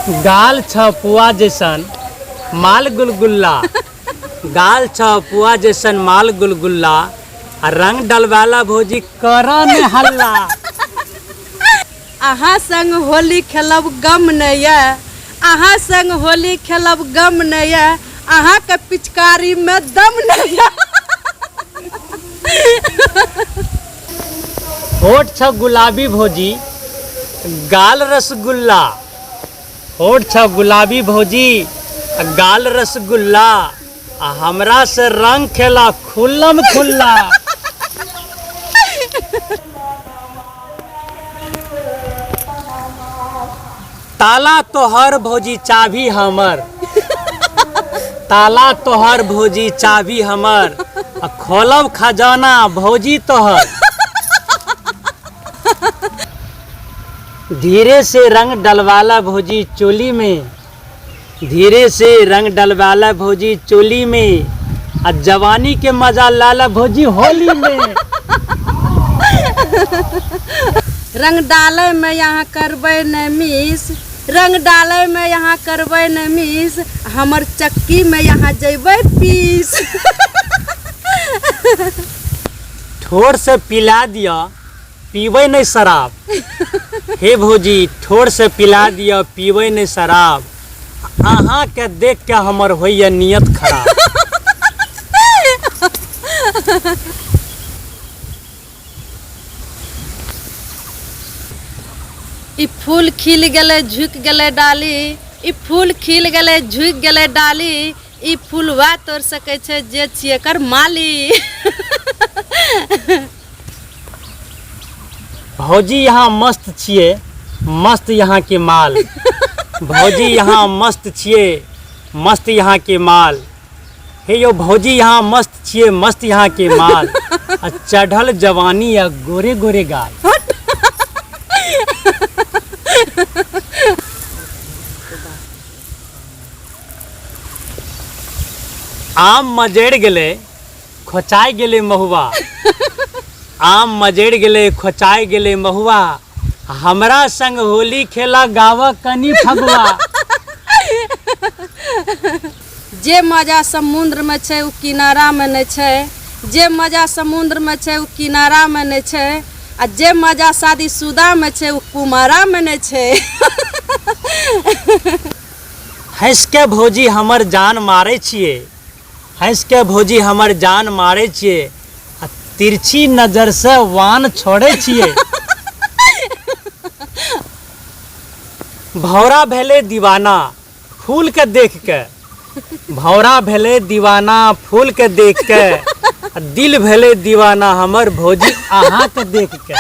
गाल छ पुआ जैसन माल गुलगुल्ला, गाल छ पुआ जैसन माल गुलगुल्ला, रंग डलवाला भौजी करा ने हल्ला। अहाँ संग होली खेलब गम नहीं है, अहाँ संग होली खेलब गम नहीं है, अहाँ के पिचकारी में दम नहीं है। होठ छ गुलाबी भौजी गाल रसगुल्ला, होठ छ गुलाबी भौजी गाल रसगुल्ला, हमरा से रंग खेला खुल्लम खुल्ला। ताला तोहर भौजी चाभी हमर, ताला तोहर भौजी चाभी हमर, खोलब खजाना भौजी तोहर। धीरे से रंग डलवाला भौजी चोली में, धीरे से रंग डलवाला भौजी चोली में, जवानी के मजा लाला भौजी होली में। रंग डाले में यहाँ करबे न मिस, रंग डाले में यहाँ करबे न मिस, हमर चक्की में यहाँ जेबे पीस। ठोर से पिला दिया पीबे नहीं शराब, हे भौजी ठोर से पिला दिया पीबे नहीं शराब, अहाँ के देख के हमर होइए नियत खराब। ई फूल खिल गले झुक गले डाली, ई फूल खिल गले झुक गले डाली, ई फूलवा तोड़ सके छे जे छिए कर माली। भौजी यहाँ मस्त छिए मस्त यहाँ के माल, भौजी यहाँ मस्त छिए मस्त यहाँ के माल, हे यो भौजी यहाँ मस्त छिए मस्त यहाँ के माल, चढ़ल जवानी या गोरे गोरे गाल। आम मजेड़ गेले खोचाई गेले महुआ, आम मजेड़ गेले खोचाई गेले महुआ, हमरा संग होली खेला गावा कनी फगुआ। जे मजा समुद्र में छे उ किनारा में नहीं छे, जे मजा समुद्र में छे उ किनारा में नहीं छे, आ जे मजा शादीशुदा में छे उ कुमारा में नहीं छे। हंस के भौजी हमर जान मारे छिए, हंस के भौजी हमर जान मारे छिए, तिरछी नजर से वान छोड़े छिए। भौरा भेले दीवाना फूल के देख के, भौरा भेले दीवाना फूल के देख के, दिल भेले दीवाना हमर भौजी अहाँ के देख के।